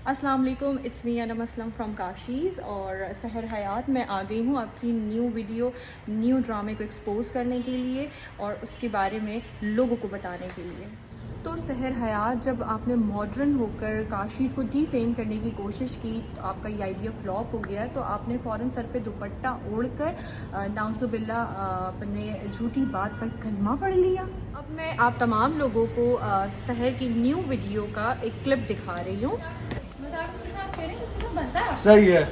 अस्सलाम वालेकुम, it's me Anam Aslam from Kashi's. और सहर हयात में आ गई हूँ आपकी न्यू वीडियो, न्यू ड्रामे को एक्सपोज करने के लिए और उसके बारे में लोगों को बताने के लिए। तो सहर हयात, जब आपने मॉडर्न होकर काशीज़ को डीफेम करने की कोशिश की तो आपका ये आइडिया फ्लॉप हो गया। तो आपने फ़ौरन सर पे दुपट्टा ओढ़कर नाउज़ुबिल्ला अपने झूठी बात पर कलमा पढ़ लिया। अब मैं आप तमाम लोगों को सहर की न्यू वीडियो का एक क्लिप दिखा रही हूँ। सही है।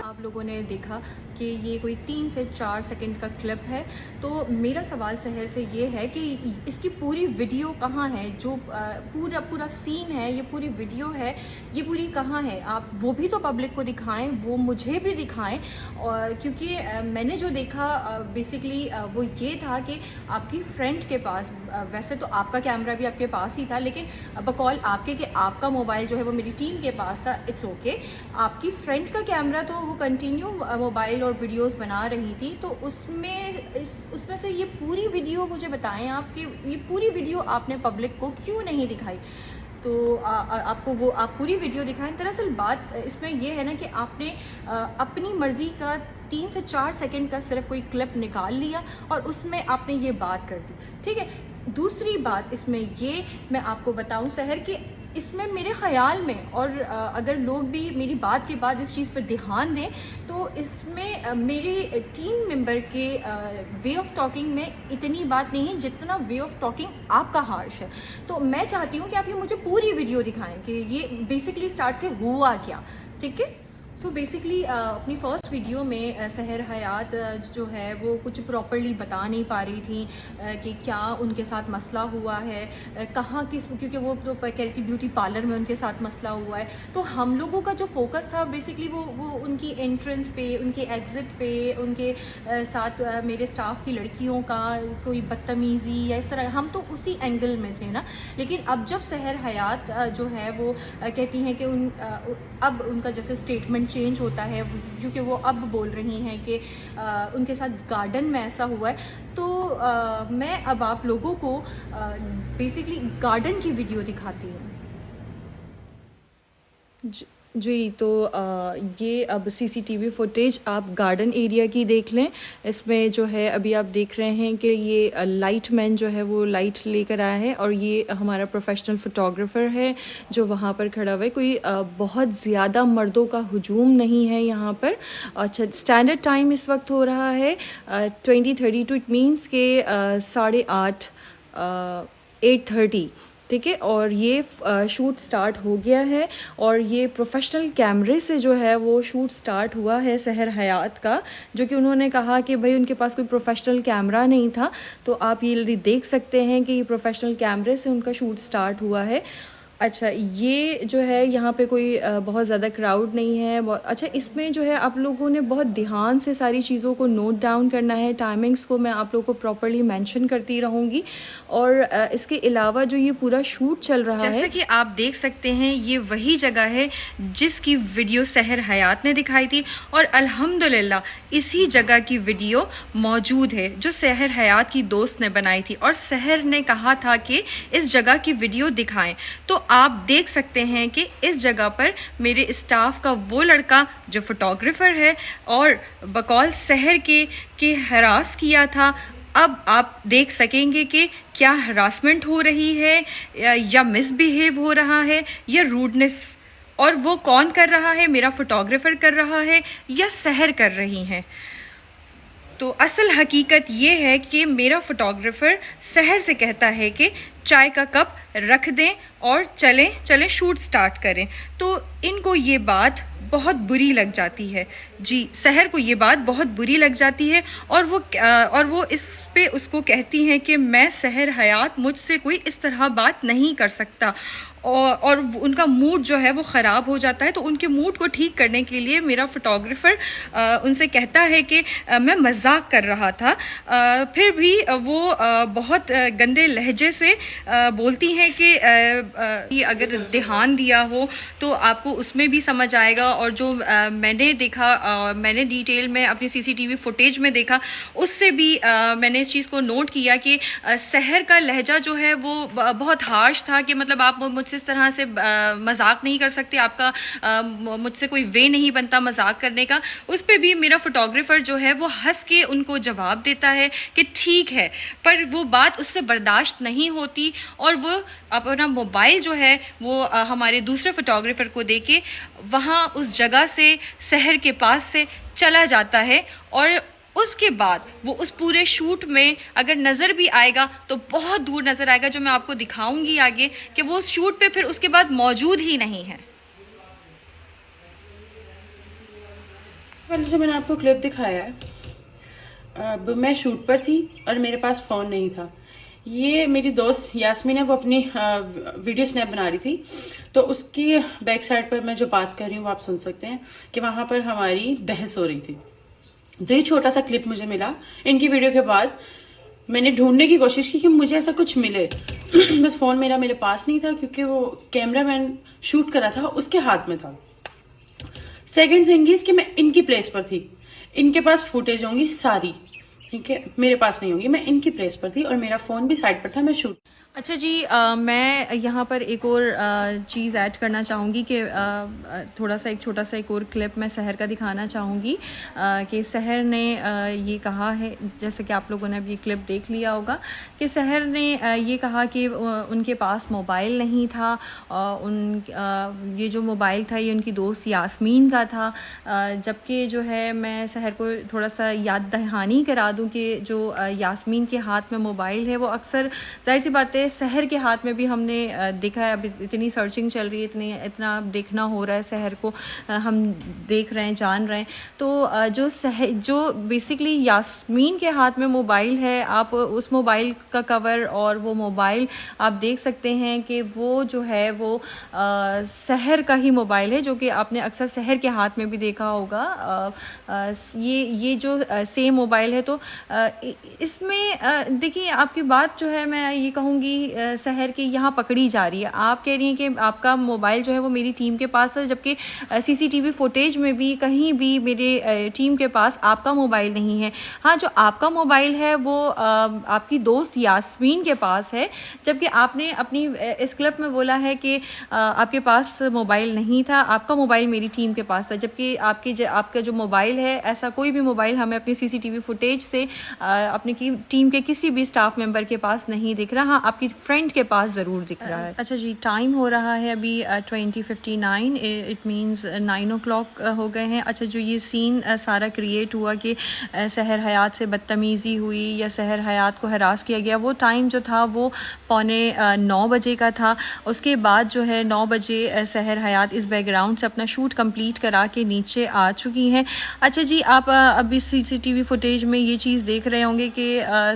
आप लोगों ने देखा कि ये कोई 3 से 4 सेकंड का क्लिप है। तो मेरा सवाल सहर से ये है कि इसकी पूरी वीडियो कहाँ है? जो पूरा सीन है, ये पूरी वीडियो है, ये पूरी कहाँ है? आप वो भी तो पब्लिक को दिखाएं, वो मुझे भी दिखाएं। और क्योंकि मैंने जो देखा बेसिकली वो ये था कि आपकी फ्रेंड के पास, वैसे तो आपका कैमरा भी आपके पास ही था, लेकिन बकौल आपके कि आपका मोबाइल जो है वो मेरी टीम के पास था। It's okay. आपकी फ्रेंड का कैमरा तो वो कंटिन्यू मोबाइल और वीडियोस बना रही थी। तो उसमें से ये पूरी वीडियो मुझे बताएं आप कि ये पूरी वीडियो आपने पब्लिक को क्यों नहीं दिखाई? तो आप पूरी वीडियो दिखाएं। दरअसल बात इसमें ये है ना कि आपने अपनी मर्ज़ी का 3 से 4 सेकंड का सिर्फ कोई क्लिप निकाल लिया और उसमें आपने ये बात कर दी, ठीक है। दूसरी बात इसमें ये मैं आपको बताऊं सहर कि इसमें मेरे ख़याल में, और अगर लोग भी मेरी बात के बाद इस चीज़ पर ध्यान दें, तो इसमें मेरे टीम मेंबर के वे ऑफ टॉकिंग में इतनी बात नहीं है जितना वे ऑफ टॉकिंग आपका हार्श है। तो मैं चाहती हूँ कि आप ये मुझे पूरी वीडियो दिखाएं कि ये बेसिकली स्टार्ट से हुआ क्या, ठीक है। सो बेसिकली अपनी फ़र्स्ट वीडियो में सहर हयात जो है वो कुछ प्रॉपरली बता नहीं पा रही थी कि क्या उनके साथ मसला हुआ है, कहाँ किस, क्योंकि वो तो कह रही थी ब्यूटी पार्लर में उनके साथ मसला हुआ है। तो हम लोगों का जो फोकस था बेसिकली वो उनकी एंट्रेंस पे, उनके एग्ज़िट पे, उनके साथ मेरे स्टाफ की लड़कियों का कोई बदतमीज़ी या इस तरह, हम तो उसी एंगल में थे ना। लेकिन अब जब सहर हयात जो है वो कहती हैं कि अब उनका जैसे स्टेटमेंट चेंज होता है, क्योंकि वो अब बोल रही हैं कि उनके साथ गार्डन में ऐसा हुआ है। तो मैं अब आप लोगों को बेसिकली गार्डन की वीडियो दिखाती हूँ। जी, तो ये अब सीसीटीवी फुटेज आप गार्डन एरिया की देख लें। इसमें जो है अभी आप देख रहे हैं कि ये लाइट मैन जो है वो लाइट लेकर आया है और ये हमारा प्रोफेशनल फ़ोटोग्राफ़र है जो वहाँ पर खड़ा हुआ है। कोई बहुत ज़्यादा मर्दों का हुजूम नहीं है यहाँ पर। अच्छा, स्टैंडर्ड टाइम इस वक्त हो रहा है 20:32। इट मीन्स के 8:30 8:30, ठीक है। और ये शूट स्टार्ट हो गया है और ये प्रोफेशनल कैमरे से जो है वो शूट स्टार्ट हुआ है सहर हयात का, जो कि उन्होंने कहा कि भाई उनके पास कोई प्रोफेशनल कैमरा नहीं था। तो आप ये देख सकते हैं कि ये प्रोफेशनल कैमरे से उनका शूट स्टार्ट हुआ है। अच्छा, ये जो है यहाँ पे कोई बहुत ज़्यादा क्राउड नहीं है। अच्छा, इसमें जो है आप लोगों ने बहुत ध्यान से सारी चीज़ों को नोट डाउन करना है। टाइमिंग्स को मैं आप लोगों को प्रॉपर्ली मेंशन करती रहूँगी। और इसके अलावा जो ये पूरा शूट चल रहा है, जैसा कि आप देख सकते हैं, ये वही जगह है जिसकी वीडियो सहर हयात ने दिखाई थी और अल्हम्दुलिल्लाह इसी जगह की वीडियो मौजूद है जो सहर हयात की दोस्त ने बनाई थी। और सहर ने कहा था कि इस जगह की वीडियो दिखाएं। तो आप देख सकते हैं कि इस जगह पर मेरे स्टाफ का वो लड़का जो फोटोग्राफर है और बकौल सहर के हरास किया था। अब आप देख सकेंगे कि क्या हरासमेंट हो रही है या मिसबिहेव हो रहा है या रूडनेस, और वो कौन कर रहा है, मेरा फोटोग्राफर कर रहा है या सहर कर रही हैं। तो असल हकीकत ये है कि मेरा फोटोग्राफर सहर से कहता है कि चाय का कप रख दें और चलें शूट स्टार्ट करें। तो इनको ये बात बहुत बुरी लग जाती है। जी, सहर को ये बात बहुत बुरी लग जाती है और वो इस पे उसको कहती हैं कि मैं सहर हयात, मुझसे कोई इस तरह बात नहीं कर सकता। और उनका मूड जो है वो ख़राब हो जाता है। तो उनके मूड को ठीक करने के लिए मेरा फ़ोटोग्राफ़र उनसे कहता है कि मैं मजाक कर रहा था। फिर भी वो बहुत गंदे लहजे से बोलती हैं कि अगर ध्यान दिया हो तो आपको उसमें भी समझ आएगा। और जो मैंने देखा, मैंने डिटेल में अपनी सीसीटीवी फुटेज में देखा, उससे भी मैंने इस चीज़ को नोट किया कि सहर का लहजा जो है वो बहुत हार्श था कि मतलब आप मुझसे मुझसे इस तरह से मजाक नहीं कर सकते, आपका मुझसे कोई वे नहीं बनता मजाक करने का। उस पर भी मेरा फोटोग्राफर जो है वो हंस के उनको जवाब देता है कि ठीक है, पर वो बात उससे बर्दाश्त नहीं होती और वो अपना मोबाइल जो है वो हमारे दूसरे फोटोग्राफर को देके वहाँ उस जगह से, शहर के पास से चला जाता है। और उसके बाद वो उस पूरे शूट में अगर नज़र भी आएगा तो बहुत दूर नज़र आएगा, जो मैं आपको दिखाऊंगी आगे कि वो उस शूट पे फिर उसके बाद मौजूद ही नहीं है। पहले जो मैंने आपको क्लिप दिखाया है, अब मैं शूट पर थी और मेरे पास फ़ोन नहीं था। ये मेरी दोस्त यास्मीन है, वो अपनी वीडियो स्नैप बना रही थी, तो उसकी बैक साइड पर मैं जो बात कर रही हूँ वो आप सुन सकते हैं कि वहाँ पर हमारी बहस हो रही थी। तो ये छोटा सा क्लिप मुझे मिला इनकी वीडियो के बाद। मैंने ढूंढने की कोशिश की कि मुझे ऐसा कुछ मिले बस फ़ोन मेरे पास नहीं था, क्योंकि वो कैमरामैन शूट कर रहा था, उसके हाथ में था। सेकेंड थिंग इज कि मैं इनकी प्लेस पर थी, इनके पास फुटेज होंगी सारी, ठीक है, मेरे पास नहीं होंगी। मैं इनकी प्लेस पर थी और मेरा फ़ोन भी साइड पर था, मैं शूट। अच्छा जी, मैं यहाँ पर एक और चीज़ ऐड करना चाहूँगी कि थोड़ा सा एक छोटा सा एक और क्लिप मैं शहर का दिखाना चाहूँगी कि शहर ने ये कहा है, जैसे कि आप लोगों ने अब ये क्लिप देख लिया होगा, कि शहर ने ये कहा कि उनके पास मोबाइल नहीं था। ये जो मोबाइल था ये उनकी दोस्त यास्मीन का था, जबकि जो है मैं शहर को थोड़ा सा याद दहानी करा दूँ कि जो यास्मीन के हाथ में मोबाइल है वो अक्सर, जाहिर सी बात है, शहर के हाथ में भी हमने देखा है। अभी इतनी सर्चिंग चल रही है, इतना देखना हो रहा है, शहर को हम देख रहे हैं, जान रहे हैं। तो जो बेसिकली यास्मीन के हाथ में मोबाइल है, आप उस मोबाइल का कवर और वो मोबाइल आप देख सकते हैं कि वो जो है वो शहर का ही मोबाइल है, जो कि आपने अक्सर शहर के हाथ में भी देखा होगा। ये जो सेम मोबाइल है, तो इसमें देखिए, आपकी बात जो है मैं ये कहूँगी शहर की यहाँ पकड़ी जा रही है। आप कह रही हैं कि आपका मोबाइल जो है वो मेरी टीम के पास था, जबकि सीसीटीवी फुटेज में भी कहीं भी मेरे टीम के पास आपका मोबाइल नहीं है। हाँ, जो आपका मोबाइल है वो आपकी दोस्त यास्मीन के पास है, जबकि आपने अपनी इस क्लिप में बोला है कि आपके पास मोबाइल नहीं था, आपका मोबाइल मेरी टीम के पास था। जबकि आपका जो मोबाइल है, ऐसा कोई भी मोबाइल हमें अपनी सीसीटीवी फुटेज से अपनी टीम के किसी भी स्टाफ मेंबर के पास नहीं दिख रहा। हाँ, आपकी फ्रेंड के पास ज़रूर दिख रहा है। अच्छा जी, टाइम हो रहा है अभी 20:59, इट मीन्स 9 o'clock हो गए हैं। अच्छा, जो ये सीन सारा क्रिएट हुआ कि शहर हयात से बदतमीज़ी हुई या शहर हयात को हरास किया गया, वो टाइम जो था वो 9:15 बजे का था। उसके बाद जो है 9 बजे शहर हयात इस बैकग्राउंड से अपना शूट कंप्लीट करा के नीचे आ चुकी हैं। अच्छा जी, आप अभी सीसीटीवी फुटेज में ये चीज़ देख रहे होंगे कि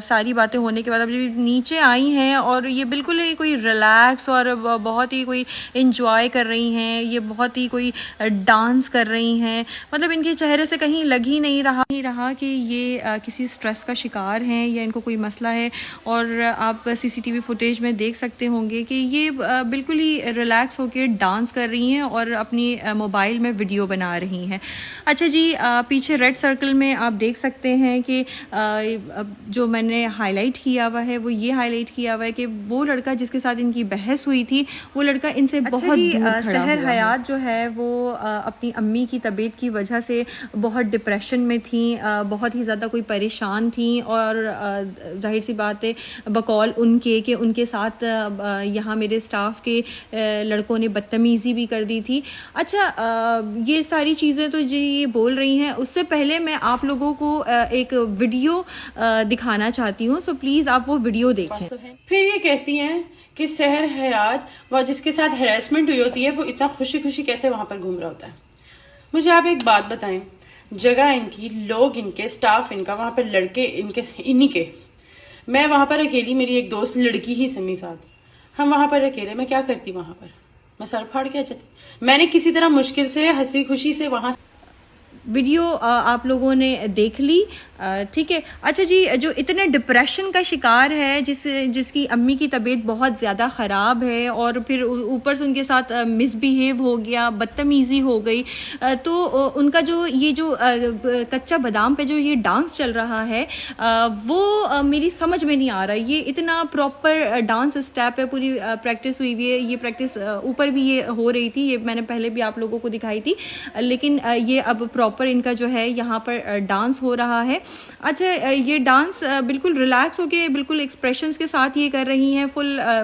सारी बातें होने के बाद अब नीचे आई हैं और ये बिल्कुल ही कोई रिलैक्स और बहुत ही कोई इंजॉय कर रही हैं, ये बहुत ही कोई डांस कर रही हैं। मतलब इनके चेहरे से कहीं लग ही नहीं रहा कि ये किसी स्ट्रेस का शिकार हैं या इनको कोई मसला है। और आप सीसीटीवी फुटेज में देख सकते होंगे कि ये बिल्कुल ही रिलैक्स होकर डांस कर रही हैं और अपनी मोबाइल में वीडियो बना रही हैं। अच्छा जी, पीछे रेड सर्कल में आप देख सकते हैं कि जो मैंने हाईलाइट किया हुआ है वो ये हाईलाइट किया हुआ है कि वो लड़का जिसके साथ इनकी बहस हुई थी, वो लड़का इनसे बहुत दूर खड़ा शहर हयात जो है वो अपनी अम्मी की तबीयत की वजह से बहुत डिप्रेशन में थी, बहुत ही ज़्यादा कोई परेशान थी। और जाहिर सी बात है बकौल उनके कि उनके साथ यहाँ मेरे स्टाफ के लड़कों ने बदतमीज़ी भी कर दी थी। अच्छा, ये सारी चीज़ें तो जी ये बोल रही हैं। उससे पहले मैं आप लोगों को एक वीडियो दिखाना चाहती हूँ, सो प्लीज़ आप वो वीडियो देखें। फिर ये कहती हैं कि शहर हयात वह जिसके साथ हैरेसमेंट हुई होती है वो इतना खुशी खुशी कैसे वहां पर घूम रहा होता है। मुझे आप एक बात बताएं, जगह इनकी, लोग इनके, स्टाफ इनका, वहां पर लड़के इनके, इन्हीं के, मैं वहां पर अकेली, मेरी एक दोस्त लड़की ही समी साथ, हम वहां पर अकेले, मैं क्या करती वहां पर? मैं सर फाड़ के आ जाती। मैंने किसी तरह मुश्किल से हंसी खुशी से वहां वीडियो आप लोगों ने देख ली, ठीक है। अच्छा जी, जो इतने डिप्रेशन का शिकार है, जिसकी अम्मी की तबीयत बहुत ज़्यादा ख़राब है और फिर ऊपर से उनके साथ मिसबिहेव हो गया, बदतमीज़ी हो गई, तो उनका जो कच्चा बादाम पे जो ये डांस चल रहा है वो मेरी समझ में नहीं आ रहा। ये इतना प्रॉपर डांस स्टेप है, पूरी प्रैक्टिस हुई हुई है। ये प्रैक्टिस ऊपर भी ये हो रही थी, ये मैंने पहले भी आप लोगों को दिखाई थी, लेकिन ये अब प्रॉपर इनका जो है यहाँ पर डांस हो रहा है। अच्छा, ये डांस बिल्कुल रिलैक्स होके, बिल्कुल एक्सप्रेशंस के साथ ये कर रही हैं,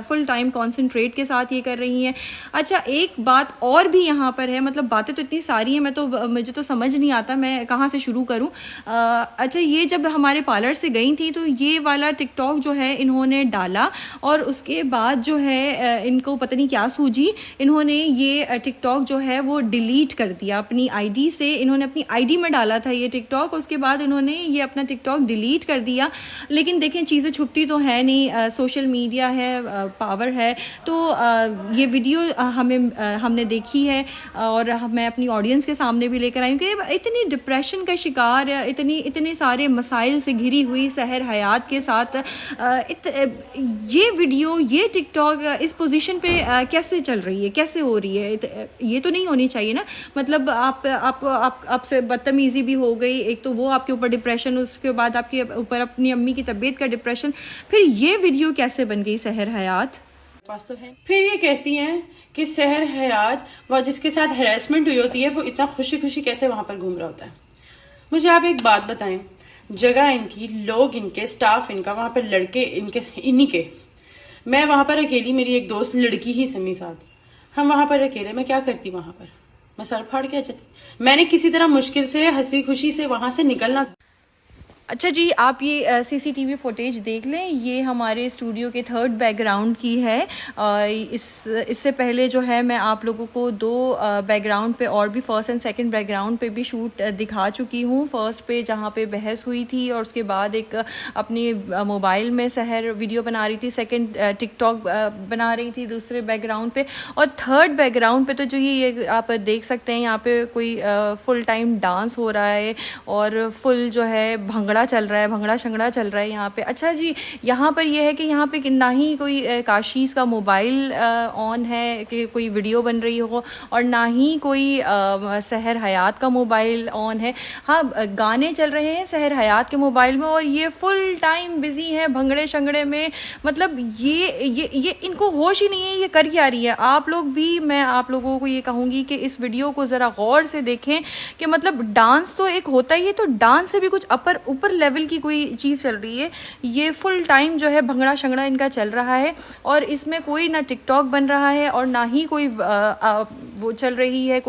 फुल टाइम कॉन्सेंट्रेट के साथ ये कर रही हैं। अच्छा, एक बात और भी यहाँ पर है, मतलब बातें तो इतनी सारी हैं, मुझे तो समझ नहीं आता मैं कहाँ से शुरू करूँ। अच्छा, ये जब हमारे पार्लर से गई थी तो ये वाला टिकटॉक जो है इन्होंने डाला, और उसके बाद जो है इनको पता नहीं क्या सूझी, इन्होंने ये टिकटॉक जो है वो डिलीट कर दिया अपनी आईडी से। इन्होंने अपनी आईडी में डाला था ये टिकटॉक, उसके बाद इन्होंने ये अपना टिकटॉक डिलीट कर दिया। लेकिन देखें, चीज़ें छुपती तो है नहीं, सोशल मीडिया है, पावर है। तो ये वीडियो हमने देखी है और मैं अपनी ऑडियंस के सामने भी लेकर आई हूँ कि इतनी डिप्रेशन का शिकार, इतने सारे मसाइल से घिरी हुई सहर हयात के साथ ये वीडियो, ये टिकटॉक इस पोजीशन पे कैसे चल रही है, कैसे हो रही है? ये तो नहीं होनी चाहिए ना। मतलब आपसे बदतमीज़ी भी हो गई, एक तो वो आपके ऊपर डिप्रेशन, उसके बाद आपके ऊपर अपनी अम्मी की तबीयत का डिप्रेशन, फिर ये वीडियो कैसे बन गई सहर हयात? पास तो है। फिर ये कहती हैं कि सहर हयात वह जिसके साथ हैरेसमेंट हुई होती है वो इतना खुशी खुशी कैसे वहां पर घूम रहा होता है। मुझे आप एक बात बताएं, जगह इनकी, लोग इनके, स्टाफ इनका, वहां पर लड़के इनके, इन्हीं के। मैं वहां पर अकेली, मेरी एक दोस्त लड़की ही समी साथ, हम वहां पर अकेले, मैं क्या करती वहां पर? मैं सर फाड़ के आ जाती। मैंने किसी तरह मुश्किल से हंसी खुशी से वहां से निकलना था। अच्छा जी, आप ये सीसीटीवी फुटेज देख लें, ये हमारे स्टूडियो के थर्ड बैकग्राउंड की है। इससे पहले जो है मैं आप लोगों को दो बैकग्राउंड पे और भी, फर्स्ट एंड सेकंड बैकग्राउंड पे भी शूट दिखा चुकी हूँ। फर्स्ट पे जहाँ पे बहस हुई थी और उसके बाद एक अपनी मोबाइल में सहर वीडियो बना रही थी, सेकंड टिकटॉक बना रही थी दूसरे बैकग्राउंड पे, और थर्ड बैकग्राउंड पे तो जो ये आप देख सकते हैं, यहाँ पे कोई फुल टाइम डांस हो रहा है और फुल जो है भंगड़ा चल रहा है, भंगड़ा शंगड़ा चल रहा है यहाँ पे। अच्छा जी, यहाँ पर यह है कि यहाँ पे ना ही कोई काशीज़ का मोबाइल ऑन है कि कोई वीडियो बन रही हो, और ना ही कोई सहर हयात का मोबाइल ऑन है। हाँ, गाने चल रहे हैं सहर हयात के मोबाइल में और ये फुल टाइम बिजी है भंगड़े शंगड़े में। मतलब ये इनको होश ही नहीं है, ये कर क्या रही है। आप लोग भी, मैं आप लोगों को ये कहूँगी कि इस वीडियो को ज़रा गौर से देखें कि मतलब डांस तो एक होता ही है, तो डांस से भी कुछ ऊपर लेवल की कोई चीज़ चल रही है। ये फुल टाइम जो है भंगड़ा शंगड़ा इनका चल रहा है, और इसमें कोई ना टिकटॉक बन रहा है और ना ही कोई वो चल रही है,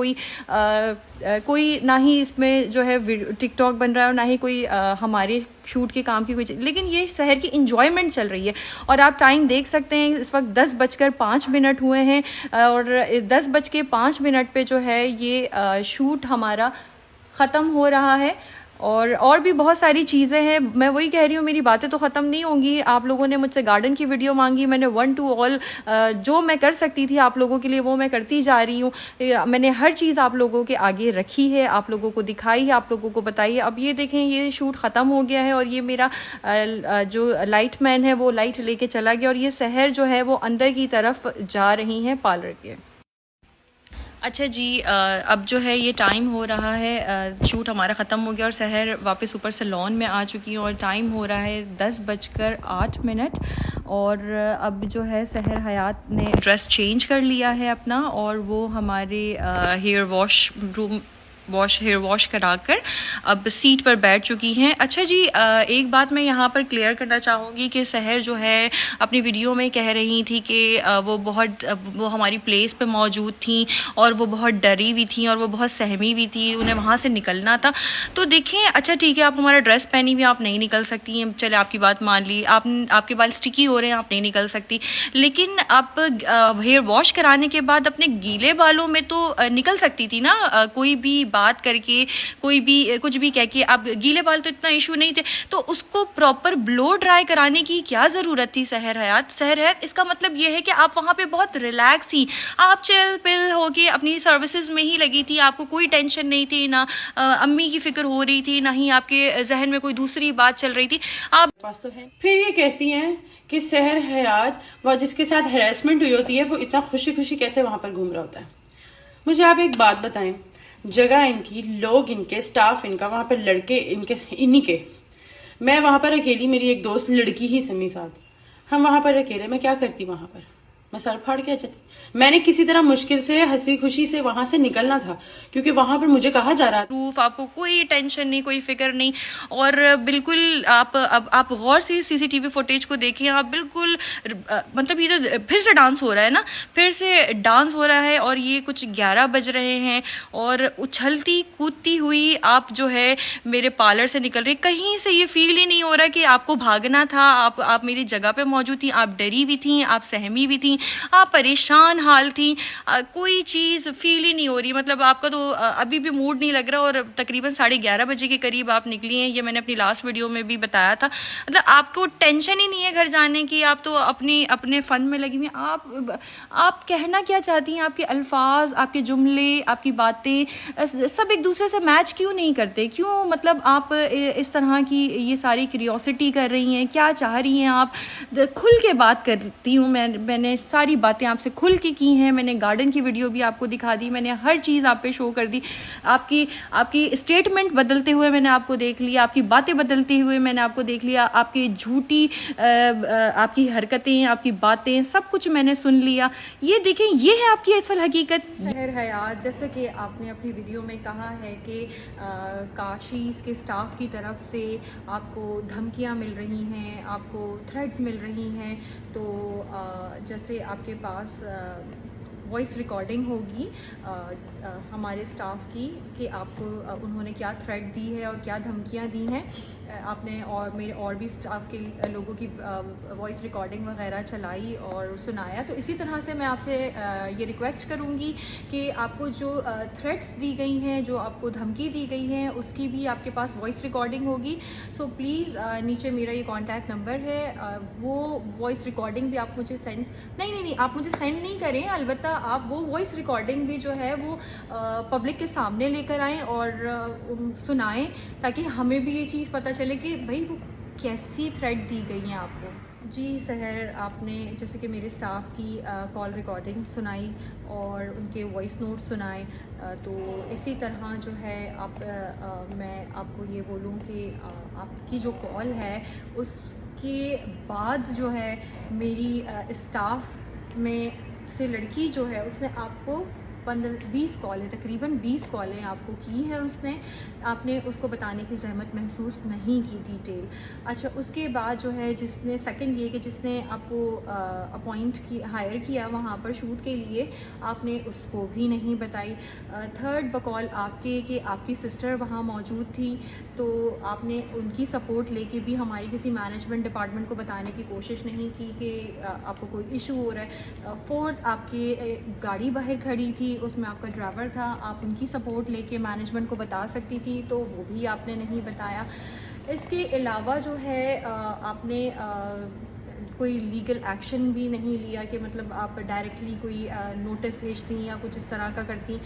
कोई ना ही इसमें जो है टिकटॉक बन रहा है और ना ही कोई हमारे शूट के काम की कोई चीज़, लेकिन ये शहर की इंजॉयमेंट चल रही है। और आप टाइम देख सकते हैं, इस वक्त 10:05 हुए हैं और 10:05 पे जो है ये शूट हमारा ख़त्म हो रहा है। और भी बहुत सारी चीज़ें हैं, मैं वही कह रही हूँ, मेरी बातें तो ख़त्म नहीं होंगी। आप लोगों ने मुझसे गार्डन की वीडियो मांगी, मैंने 1 to all जो मैं कर सकती थी आप लोगों के लिए वो मैं करती जा रही हूँ। मैंने हर चीज़ आप लोगों के आगे रखी है, आप लोगों को दिखाई है, आप लोगों को बताई है। अब ये देखें, ये शूट ख़त्म हो गया है और ये मेरा जो लाइट मैन है वो लाइट लेके चला गया, और ये सहर जो है वो अंदर की तरफ जा रही हैं पार्लर के। अच्छा जी, अब जो है ये टाइम हो रहा है, शूट हमारा ख़त्म हो गया और सहर वापस ऊपर से लॉन में आ चुकी है और टाइम हो रहा है 10:08। और अब जो है सहर हयात ने ड्रेस चेंज कर लिया है अपना, और वो हमारे हेयर वॉश कराकर अब सीट पर बैठ चुकी हैं। अच्छा जी, एक बात मैं यहाँ पर क्लियर करना चाहूँगी कि सहर जो है अपनी वीडियो में कह रही थी कि वो हमारी प्लेस पे मौजूद थी और वो बहुत डरी हुई थी और वो बहुत सहमी हुई थी, उन्हें वहाँ से निकलना था। तो देखें, अच्छा ठीक है, आप हमारा ड्रेस पहनी हुई आप नहीं निकल सकती हैं, चले आपकी बात मान ली, आपके बाल स्टिकी हो रहे हैं, आप नहीं निकल सकती, लेकिन आप हेयर वॉश कराने के बाद अपने गीले बालों में तो निकल सकती थी ना। कोई भी बात करके, कोई भी कुछ भी कह के, अब गीले बाल तो इतना इशू नहीं थे, तो उसको प्रॉपर ब्लो ड्राई कराने की क्या ज़रूरत थी सहर हयात? सहर हयात इसका मतलब ये है कि आप वहाँ पे बहुत रिलैक्स थी, आप चिल पिल हो के अपनी सर्विसेज में ही लगी थी, आपको कोई टेंशन नहीं थी, ना अम्मी की फिक्र हो रही थी, ना ही आपके जहन में कोई दूसरी बात चल रही थी। आप पास तो है। फिर ये कहती हैं कि सहर हयात वो जिसके साथ हैरेसमेंट हुई होती है वो इतना खुशी खुशी कैसे वहां पर घूम रहा होता है। मुझे आप एक बात बताएं, जगह इनकी, लोग इनके, स्टाफ इनका, वहां पर लड़के इनके, इन्हीं के, मैं वहां पर अकेली, मेरी एक दोस्त लड़की ही समी साथ, हम वहां पर अकेले, मैं क्या करती वहां पर? मैं सर फाड़ के आ जाती। मैंने किसी तरह मुश्किल से हंसी खुशी से वहां से निकलना था, क्योंकि वहां पर मुझे कहा जा रहा था प्रूफ, आपको कोई टेंशन नहीं, कोई फिक्र नहीं। और बिल्कुल आप अब आप गौर से सीसीटीवी फुटेज को देखें, आप बिल्कुल मतलब ये तो फिर से डांस हो रहा है ना, फिर से डांस हो रहा है, और ये कुछ 11 बज रहे हैं और उछलती कूदती हुई आप जो है मेरे पार्लर से निकल रही। कहीं से ये फील ही नहीं हो रहा कि आपको भागना था, आप मेरी जगह पे मौजूद थी, आप डरी भी थी, आप सहमी भी थी, आप परेशान हाल थी, कोई चीज़ फील ही नहीं हो रही। मतलब आपका तो अभी भी मूड नहीं लग रहा, और तकरीबन 11:30 बजे के करीब आप निकली हैं, ये मैंने अपनी लास्ट वीडियो में भी बताया था। मतलब आपको टेंशन ही नहीं है घर जाने की, आप तो अपने फ़न में लगी हुई। आप कहना क्या चाहती हैं? आपके अल्फाज, आपके जुमले, आपकी बातें सब एक दूसरे से मैच क्यों नहीं करते? क्यों मतलब आप इस तरह की ये सारी क्यूरियोसिटी कर रही हैं? क्या चाह रही हैं आप? खुल के बात करती हूँ, मैंने सारी बातें आपसे खुल के की हैं, मैंने गार्डन की वीडियो भी आपको दिखा दी, मैंने हर चीज़ आप पे शो कर दी, आपकी स्टेटमेंट बदलते हुए मैंने आपको देख लिया, आपकी बातें बदलते हुए मैंने आपको देख लिया, आपकी झूठी आपकी हरकतें, आपकी बातें, सब कुछ मैंने सुन लिया। ये देखें, ये है आपकी असल हकीकत। सहर हयात, जैसे कि आपने अपनी वीडियो में कहा है कि काशीज़ के स्टाफ की तरफ से आपको धमकियां मिल रही हैं, आपको थ्रेड्स मिल रही हैं, तो जैसे आपके पास वॉइस रिकॉर्डिंग होगी हमारे स्टाफ की कि आपको उन्होंने क्या थ्रेट दी है और क्या धमकियां दी हैं। आपने और मेरे और भी स्टाफ के लोगों की वॉइस रिकॉर्डिंग वगैरह चलाई और सुनाया। तो इसी तरह से मैं आपसे ये रिक्वेस्ट करूँगी कि आपको जो थ्रेट्स दी गई हैं, जो आपको धमकी दी गई हैं, उसकी भी आपके पास वॉइस रिकॉर्डिंग होगी। सो प्लीज़ नीचे मेरा ये कॉन्टैक्ट नंबर है, वो वॉइस रिकॉर्डिंग भी आप मुझे सेंड नहीं आप मुझे सेंड नहीं करें, अलबत्ता आप वो वॉइस रिकॉर्डिंग भी जो है वो पब्लिक के सामने लेकर आएँ और सुनाएं, ताकि हमें भी ये चीज़ पता चले कि भाई वो कैसी थ्रेट दी गई है आपको। जी सहर, आपने जैसे कि मेरे स्टाफ की कॉल रिकॉर्डिंग सुनाई और उनके वॉइस नोट सुनाए, तो इसी तरह जो है मैं आपको ये बोलूँ कि आपकी जो कॉल है उसके बाद जो है मेरी स्टाफ में से लड़की जो है उसने आपको 15-20 कॉलें, तकरीबन 20 कॉलें आपको की हैं उसने, आपने उसको बताने की ज़हमत महसूस नहीं की डिटेल। अच्छा, उसके बाद जो है जिसने सेकंड ये कि जिसने आपको हायर किया वहाँ पर शूट के लिए, आपने उसको भी नहीं बताई। थर्ड बकौल आपके कि आपकी सिस्टर वहाँ मौजूद थी, तो आपने उनकी सपोर्ट लेके भी हमारी किसी मैनेजमेंट डिपार्टमेंट को बताने की कोशिश नहीं की कि आपको कोई इशू हो रहा है। फोर्थ, आपकी गाड़ी बाहर खड़ी थी, उसमें आपका ड्राइवर था, आप उनकी सपोर्ट लेके मैनेजमेंट को बता सकती थी, तो वो भी आपने नहीं बताया। इसके अलावा जो है आपने कोई लीगल एक्शन भी नहीं लिया कि मतलब आप डायरेक्टली कोई नोटिस भेजती या कुछ इस तरह का करती,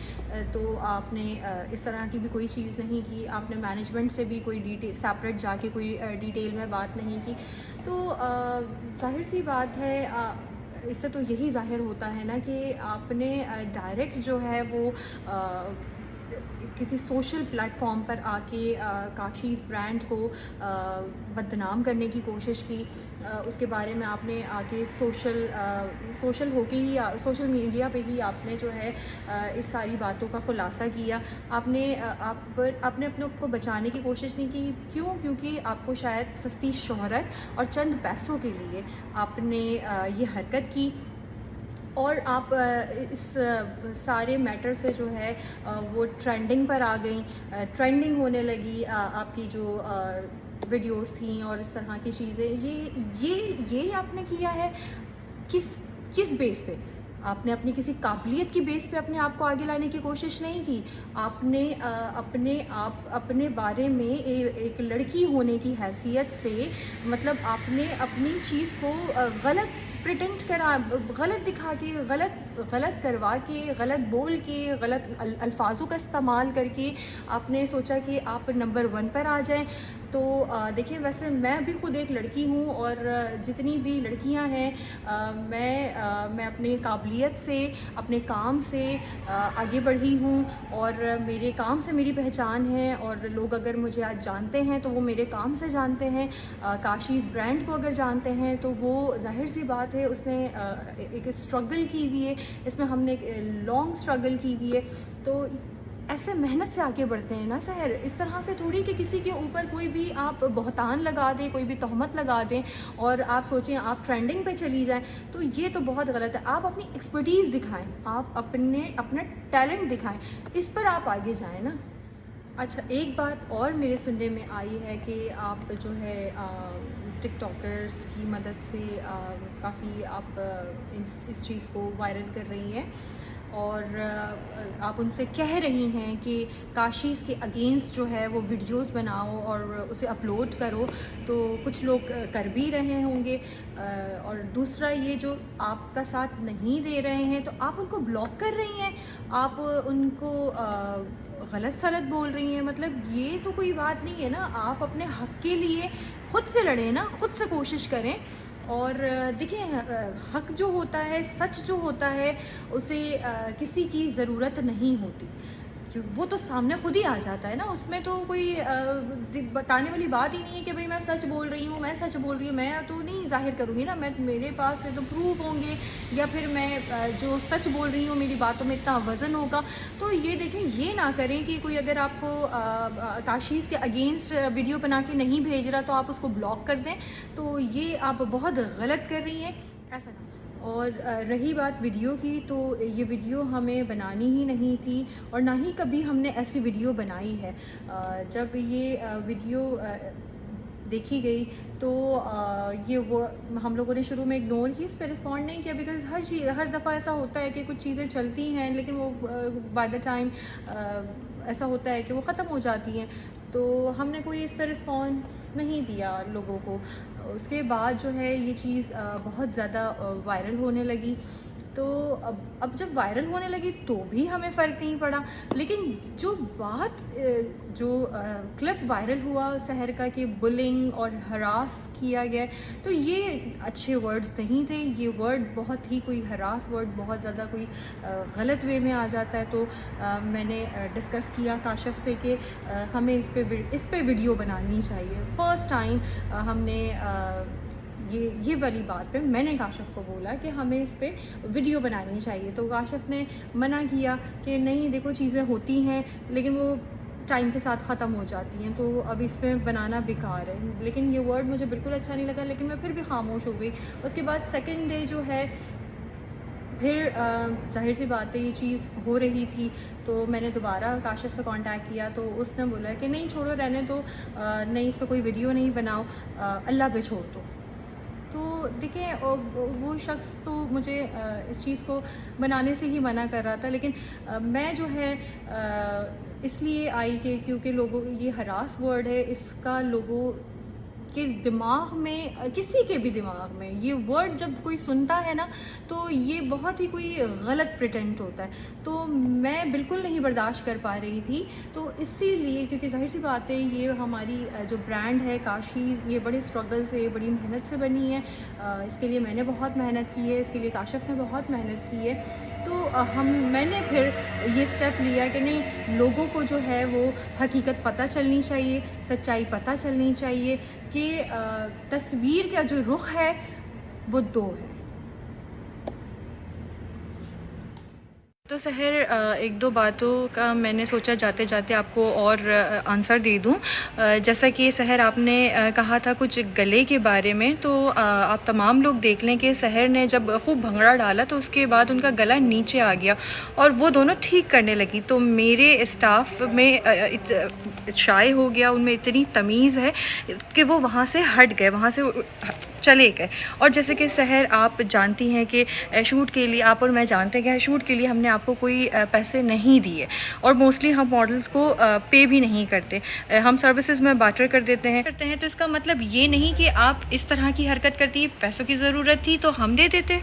तो आपने इस तरह की भी कोई चीज़ नहीं की। आपने मैनेजमेंट से भी कोई डिटेल सेपरेट जाके कोई डिटेल में बात नहीं की। तो जाहिर सी बात है, इससे तो यही ज़ाहिर होता है ना कि आपने डायरेक्ट जो है वो किसी सोशल प्लेटफॉर्म पर आके काशीज़ ब्रांड को बदनाम करने की कोशिश की। उसके बारे में आपने आके सोशल मीडिया पे ही आपने जो है इस सारी बातों का ख़ुलासा किया। आपने अपने आप को बचाने की कोशिश नहीं की। क्यों? क्योंकि आपको शायद सस्ती शोहरत और चंद पैसों के लिए आपने ये हरकत की, और आप इस सारे मैटर से जो है वो ट्रेंडिंग पर आ गई, ट्रेंडिंग होने लगी आपकी जो वीडियोस थी और इस तरह की चीज़ें। ये आपने किया है किस बेस पे? आपने अपनी किसी काबिलियत की बेस पे अपने आप को आगे लाने की कोशिश नहीं की। आपने अपने बारे में एक लड़की होने की हैसियत से मतलब आपने अपनी चीज़ को गलत प्रिटेंड करा, गलत दिखा के, गलत करवा के, गलत बोल के, गलत अल्फाजों का इस्तेमाल करके आपने सोचा कि आप नंबर 1 पर आ जाएं। तो देखिए, वैसे मैं भी खुद एक लड़की हूँ और जितनी भी लड़कियाँ हैं मैं अपने काबिलियत से, अपने काम से आगे बढ़ी हूँ और मेरे काम से मेरी पहचान है। और लोग अगर मुझे आज जानते हैं तो वो मेरे काम से जानते हैं। काशीज़ ब्रांड को अगर जानते हैं तो वो जाहिर सी बात है उसने एक स्ट्रगल की हुई है, इसमें हमने एक लॉन्ग स्ट्रगल की हुई है। तो ऐसे मेहनत से आगे बढ़ते हैं ना सहर, इस तरह से थोड़ी कि किसी के ऊपर कोई भी आप बहतान लगा दें, कोई भी तहमत लगा दें और आप सोचें आप ट्रेंडिंग पे चली जाएं, तो ये तो बहुत गलत है। आप अपनी एक्सपर्टीज़ दिखाएं, आप अपना टैलेंट दिखाएं, इस पर आप आगे जाएं ना। अच्छा, एक बात और मेरे सुनने में आई है कि आप जो है टिकटॉकर्स की मदद से काफ़ी आप इस चीज़ को वायरल कर रही हैं और आप उनसे कह रही हैं कि काशीज़ के अगेंस्ट जो है वो वीडियोस बनाओ और उसे अपलोड करो। तो कुछ लोग कर भी रहे होंगे और दूसरा ये जो आपका साथ नहीं दे रहे हैं तो आप उनको ब्लॉक कर रही हैं, आप उनको गलत सलत बोल रही हैं। मतलब ये तो कोई बात नहीं है ना। आप अपने हक़ के लिए ख़ुद से लड़ें ना, ख़ुद से कोशिश करें। और देखिए, हक़ जो होता है, सच जो होता है, उसे किसी की ज़रूरत नहीं होती, वो तो सामने खुद ही आ जाता है ना। उसमें तो कोई बताने वाली बात ही नहीं है कि भाई मैं सच बोल रही हूँ, मैं सच बोल रही हूँ। मैं तो नहीं जाहिर करूँगी ना, मेरे पास से तो प्रूफ होंगे या फिर मैं जो सच बोल रही हूँ मेरी बातों में इतना वज़न होगा। तो ये देखें, ये ना करें कि कोई अगर आपको काशीज़ के अगेंस्ट वीडियो बना के नहीं भेज रहा तो आप उसको ब्लॉक कर दें, तो ये आप बहुत गलत कर रही हैं, ऐसा ना। और रही बात वीडियो की, तो ये वीडियो हमें बनानी ही नहीं थी और ना ही कभी हमने ऐसी वीडियो बनाई है। जब ये वीडियो देखी गई तो ये वो हम लोगों ने शुरू में इग्नोर की, इस पर रिस्पॉन्ड नहीं किया, बिकॉज़ हर दफ़ा ऐसा होता है कि कुछ चीज़ें चलती हैं लेकिन वो बाय द टाइम ऐसा होता है कि वो ख़त्म हो जाती हैं। तो हमने कोई इस पर रिस्पॉन्स नहीं दिया लोगों को। उसके बाद जो है ये चीज़ बहुत ज़्यादा वायरल होने लगी। तो अब जब वायरल होने लगी तो भी हमें फ़र्क नहीं पड़ा। लेकिन जो क्लिप वायरल हुआ शहर का कि बुलिंग और हरास किया गया, तो ये अच्छे वर्ड्स नहीं थे। ये वर्ड बहुत ही कोई हरास वर्ड बहुत ज़्यादा कोई गलत वे में आ जाता है। तो मैंने डिस्कस किया काशिफ़ से कि हमें इस पे वीडियो बनानी चाहिए। फ़र्स्ट टाइम हमने ये वाली बात पे मैंने काशिफ़ को बोला कि हमें इस पे वीडियो बनानी चाहिए। तो काशिफ़ ने मना किया कि नहीं, देखो चीज़ें होती हैं लेकिन वो टाइम के साथ ख़त्म हो जाती हैं, तो अब इस पे बनाना बेकार है। लेकिन ये वर्ड मुझे बिल्कुल अच्छा नहीं लगा, लेकिन मैं फिर भी खामोश हो गई। उसके बाद सेकंड डे जो है फिर जाहिर सी बात है ये चीज़ हो रही थी, तो मैंने दोबारा काशिफ़ से कांटेक्ट किया तो उसने बोला कि नहीं छोड़ो, रहने दो, नहीं इस पर कोई वीडियो नहीं बनाओ, अल्लाह पे छोड़ दो। तो देखिए, वो शख्स तो मुझे इस चीज़ को बनाने से ही मना कर रहा था, लेकिन मैं जो है इसलिए आई कि क्योंकि लोगों, ये हरास वर्ड है, इसका लोगों के दिमाग में, किसी के भी दिमाग में ये वर्ड जब कोई सुनता है ना तो ये बहुत ही कोई गलत प्रिटेंट होता है। तो मैं बिल्कुल नहीं बर्दाश्त कर पा रही थी। तो इसीलिए, क्योंकि जाहिर सी बात है ये हमारी जो ब्रांड है काशीज़, ये बड़े स्ट्रगल से, बड़ी मेहनत से बनी है। इसके लिए मैंने बहुत मेहनत की है, इसके लिए काशिफ़ ने बहुत मेहनत की है। तो मैंने फिर ये स्टेप लिया कि नहीं, लोगों को जो है वो हकीकत पता चलनी चाहिए, सच्चाई पता चलनी चाहिए कि तस्वीर का जो रुख है वो दो है। तो सहर, एक दो बातों का मैंने सोचा जाते जाते आपको और आंसर दे दूं। जैसा कि सहर आपने कहा था कुछ गले के बारे में, तो आप तमाम लोग देख लें कि सहर ने जब खूब भंगड़ा डाला तो उसके बाद उनका गला नीचे आ गया और वो दोनों ठीक करने लगी। तो मेरे स्टाफ में शाये हो गया, उनमें इतनी तमीज़ है कि वो वहाँ से हट गए, वहाँ से चले गए। और जैसे कि सहर आप जानती हैं कि शूट के लिए आप और मैं जानते हैं कि शूट के लिए हमने आपको कोई पैसे नहीं दिए और मोस्टली हम मॉडल्स को पे भी नहीं करते, हम सर्विसेज में बार्टर कर देते हैं। तो इसका मतलब ये नहीं कि आप इस तरह की हरकत करती, पैसों की ज़रूरत थी तो हम दे देते।